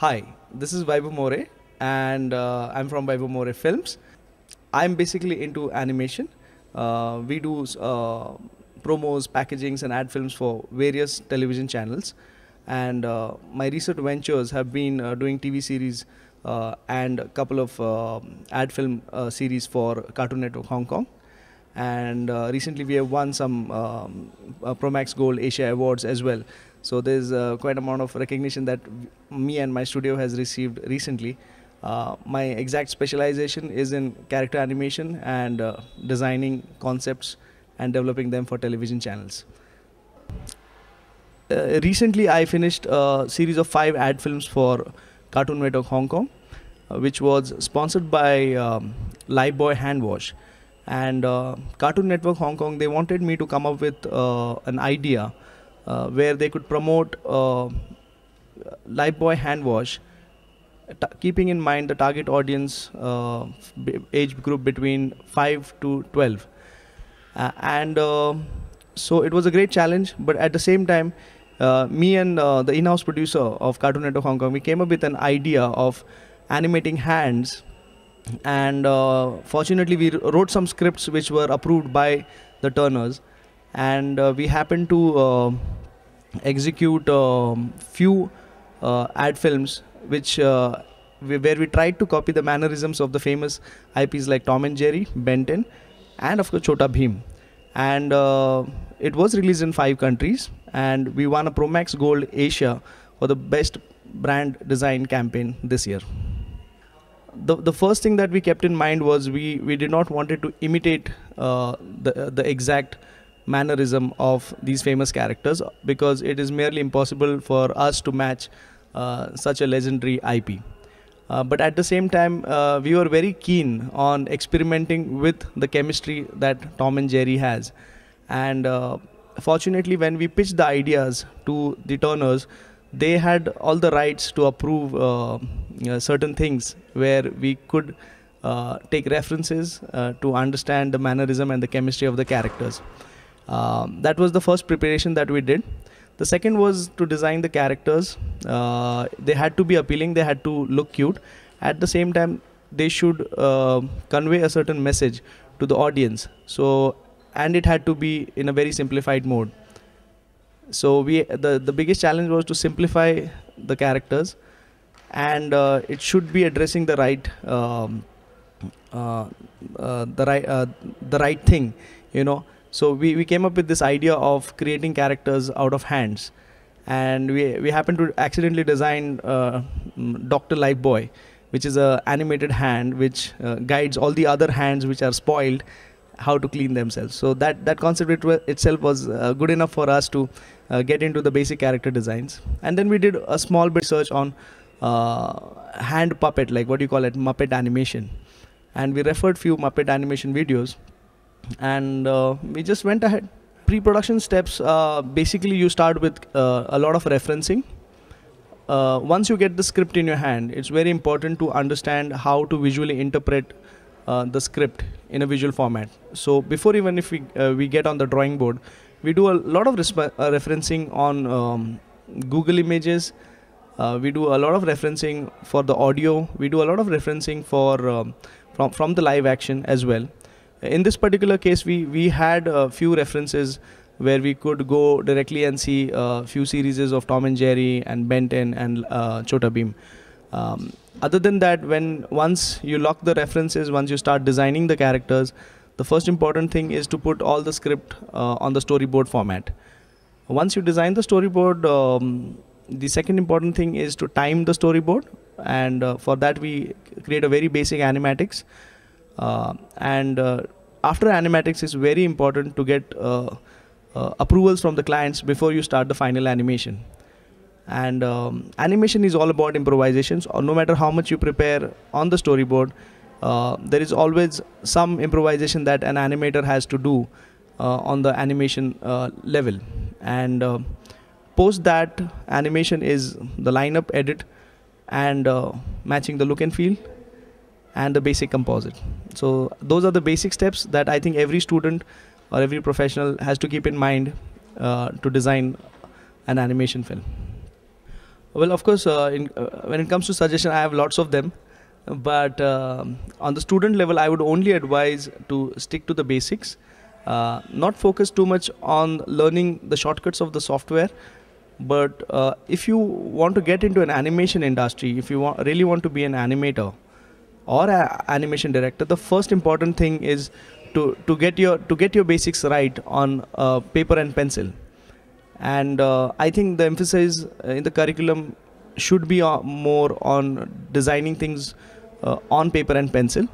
Hi, this is Vaibhav Mori, and I'm from Viva Mori Films. I'm basically into animation. We do promos, packagings, and ad films for various television channels. And my recent ventures have been doing TV series and a couple of ad film series for Cartoon Network Hong Kong. And recently we have won some Promax Gold Asia Awards as well. So there's quite amount of recognition that me and my studio has received recently. My exact specialization is in character animation and designing concepts and developing them for television channels. Recently I finished a series of 5 ad films for Cartoon Network Hong Kong, which was sponsored by Lifebuoy hand wash. And Cartoon Network Hong Kong, they wanted me to come up with an idea where they could promote Lifebuoy hand wash, keeping in mind the target audience age group between 5 to 12. So it was a great challenge, but at the same time, me and the in-house producer of Cartoon Network Hong Kong, we came up with an idea of animating hands. And fortunately we wrote some scripts which were approved by the Turners, and we happened to execute few ad films where we tried to copy the mannerisms of the famous IPs like Tom and Jerry, Ben 10, and of course Chota Bheem. And it was released in 5 countries, and we won a Promax Gold Asia for the best brand design campaign this year. The first thing that we kept in mind was we did not want it to imitate the exact mannerism of these famous characters, because it is merely impossible for us to match such a legendary IP. But at the same time, we were very keen on experimenting with the chemistry that Tom and Jerry has. And fortunately, when we pitched the ideas to the Turners, they had all the rights to approve certain things where we could take references to understand the mannerism and the chemistry of the characters. That was the first preparation that we did. The second was to design the characters. They had to be appealing, they had to look cute. At the same time, they should convey a certain message to the audience. And it had to be in a very simplified mode. So the biggest challenge was to simplify the characters, and it should be addressing the right thing, you know. So we came up with this idea of creating characters out of hands, and we happened to accidentally design Dr. Lifebuoy, which is a animated hand which guides all the other hands which are spoiled how to clean themselves. So that concept itself was good enough for us to get into the basic character designs. And then we did a small bit search on hand puppet, like what do you call it, Muppet animation. And we referred few Muppet animation videos, and we just went ahead. Pre-production steps, basically you start with a lot of referencing. Once you get the script in your hand, it's very important to understand how to visually interpret the script in a visual format. So before even if we get on the drawing board, we do a lot of referencing on Google Images. We do a lot of referencing for the audio. We do a lot of referencing for from the live action as well. In this particular case, we had a few references where we could go directly and see a few series of Tom and Jerry and Ben 10 and Chota Bheem. Other than that, once you lock the references, once you start designing the characters, the first important thing is to put all the script on the storyboard format. Once you design the storyboard, the second important thing is to time the storyboard, and for that we create a very basic animatics. After animatics, it's very important to get approvals from the clients before you start the final animation. And animation is all about improvisations, or no matter how much you prepare on the storyboard, there is always some improvisation that an animator has to do on the animation level. And post that, animation is the lineup edit and matching the look and feel and the basic composite. So those are the basic steps that I think every student or every professional has to keep in mind to design an animation film. Well, of course, when it comes to suggestion, I have lots of them. But on the student level, I would only advise to stick to the basics, not focus too much on learning the shortcuts of the software. But if you want to get into an animation industry, if you really want to be an animator or an animation director, the first important thing is to get your basics right on paper and pencil. And I think the emphasis in the curriculum should be more on designing things on paper and pencil.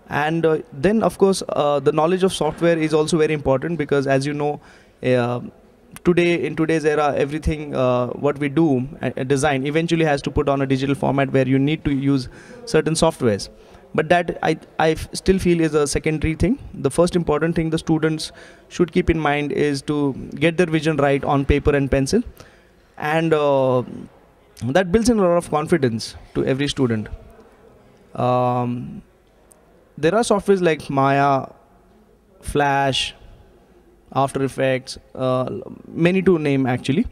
And then of course the knowledge of software is also very important, because as you know, in today's era, everything what we do design eventually has to put on a digital format where you need to use certain softwares. But that I still feel is a secondary thing. The first important thing the students should keep in mind is to get their vision right on paper and pencil. And that builds in a lot of confidence to every student. There are softwares like Maya, Flash, After Effects, many to name actually.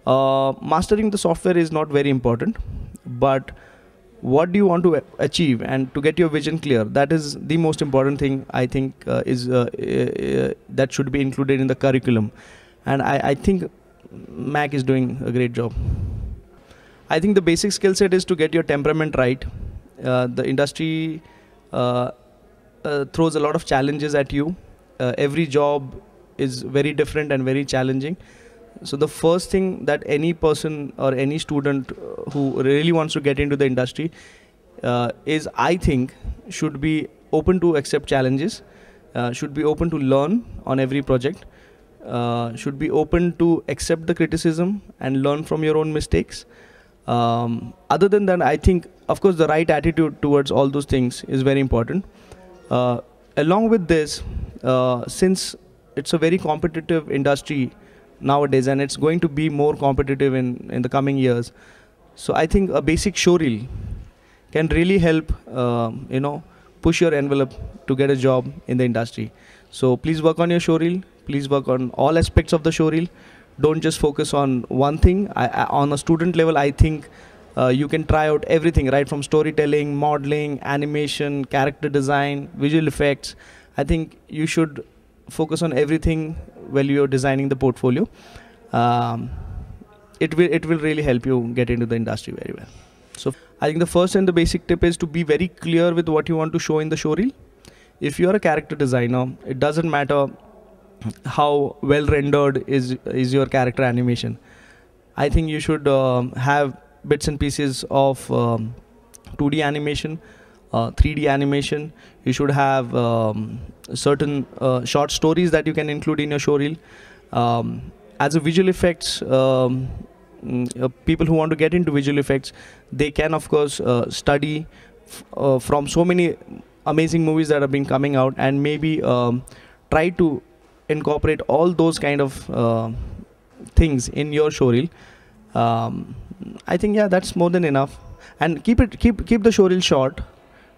Mastering the software is not very important, but what do you want to achieve and to get your vision clear, that is the most important thing I think that should be included in the curriculum. And I think Mac is doing a great job. I think the basic skill set is to get your temperament right. The industry throws a lot of challenges at you. Every job is very different and very challenging. So the first thing that any person or any student who really wants to get into the industry is, I think, should be open to accept challenges, should be open to learn on every project, should be open to accept the criticism and learn from your own mistakes. Other than that, I think, of course, the right attitude towards all those things is very important. Along with this, since it's a very competitive industry nowadays, and it's going to be more competitive in the coming years, so I think a basic showreel can really help push your envelope to get a job in the industry. So please work on your showreel. Please work on all aspects of the showreel. Don't just focus on one thing. On a student level, I think you can try out everything, right from storytelling, modeling, animation, character design, visual effects. I think you should focus on everything while you're designing the portfolio. It will really help you get into the industry very well. So I think the first and the basic tip is to be very clear with what you want to show in the showreel. If you're a character designer, it doesn't matter how well rendered is your character animation. I think you should have bits and pieces of 2D animation, 3D animation. You should have certain short stories that you can include in your showreel. As a visual effects, people who want to get into visual effects, they can of course study from so many amazing movies that have been coming out, and maybe try to incorporate all those kind of things in your showreel. I think, yeah, that's more than enough. And keep the showreel short.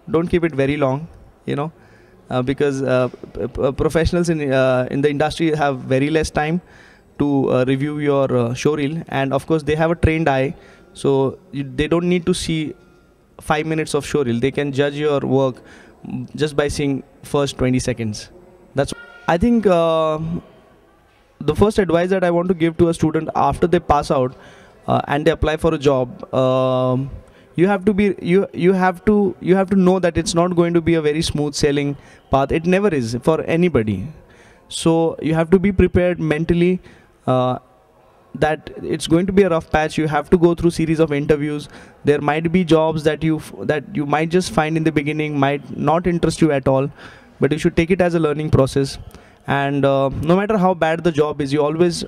Don't keep it very long, because professionals in the industry have very less time to review your showreel, and of course they have a trained eye, so they don't need to see 5 minutes of showreel. They can judge your work just by seeing first 20 seconds. That's, I think, the first advice that I want to give to a student after they pass out and they apply for a job. You have to know that it's not going to be a very smooth sailing path. It never is for anybody. So you have to be prepared mentally that it's going to be a rough patch. You have to go through series of interviews. There might be jobs that you might just find in the beginning might not interest you at all, but you should take it as a learning process. And no matter how bad the job is, you always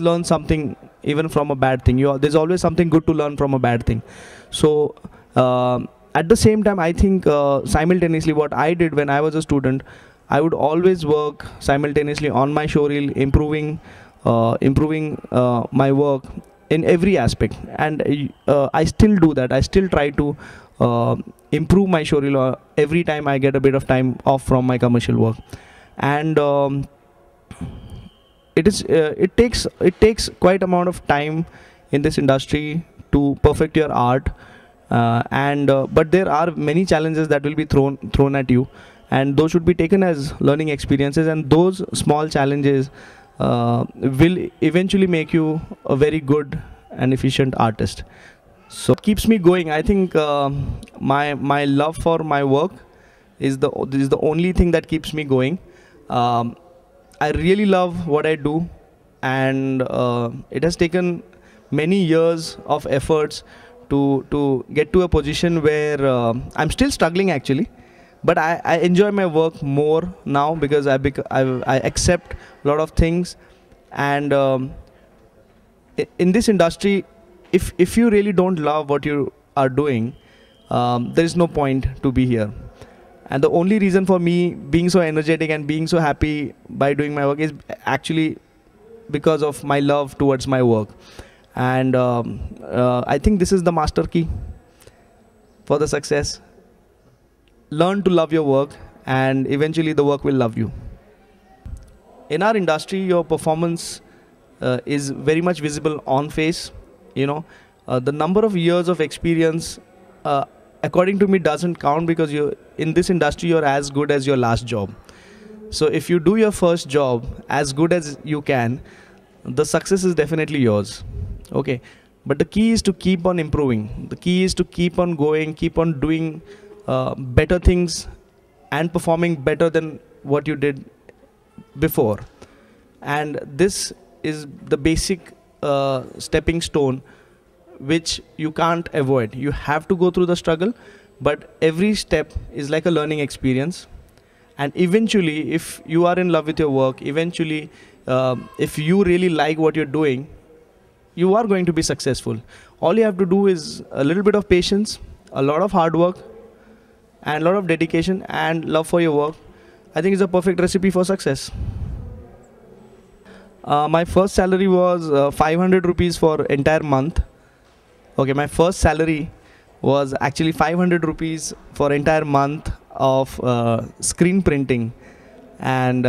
learn something, even from a bad thing. There's always something good to learn from a bad thing. So at the same time, I think simultaneously what I did when I was a student, I would always work simultaneously on my showreel, improving my work in every aspect. And I still do that. I still try to improve my showreel every time I get a bit of time off from my commercial work. And it takes quite amount of time in this industry to perfect your art. But there are many challenges that will be thrown at you, and those should be taken as learning experiences, and those small challenges will eventually make you a very good and efficient artist. So it keeps me going. I think my love for my work is the only thing that keeps me going. I really love what I do, and it has taken many years of efforts to get to a position where I'm still struggling actually, but I enjoy my work more now because I accept a lot of things. And in this industry, if you really don't love what you are doing, there is no point to be here. And the only reason for me being so energetic and being so happy by doing my work is actually because of my love towards my work. And I think this is the master key for the success. Learn to love your work, and eventually the work will love you. In our industry, your performance is very much visible on face. The number of years of experience, according to me, doesn't count, because in this industry you're as good as your last job. So if you do your first job as good as you can, the success is definitely yours. Okay, but the key is to keep on improving. The key is to keep on going, keep on doing better things and performing better than what you did before. And this is the basic stepping stone which you can't avoid. You have to go through the struggle, but every step is like a learning experience. And eventually, if you are in love with your work, eventually if you really like what you're doing, you are going to be successful. All you have to do is a little bit of patience, a lot of hard work, and a lot of dedication and love for your work. I think it's a perfect recipe for success. My first salary was 500 rupees for entire month. Okay, my first salary was actually 500 rupees for entire month of screen printing, and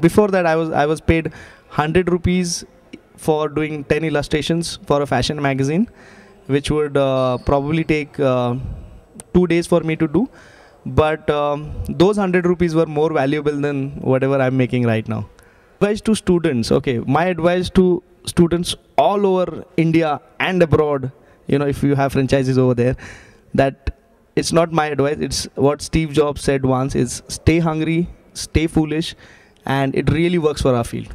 before that I was paid 100 rupees for doing 10 illustrations for a fashion magazine, which would probably take 2 days for me to do. But those 100 rupees were more valuable than whatever I'm making right now. Advice to students. Okay, my advice to students all over India and abroad, if you have franchises over there, that it's not my advice, it's what Steve Jobs said once, is stay hungry, stay foolish, and it really works for our field.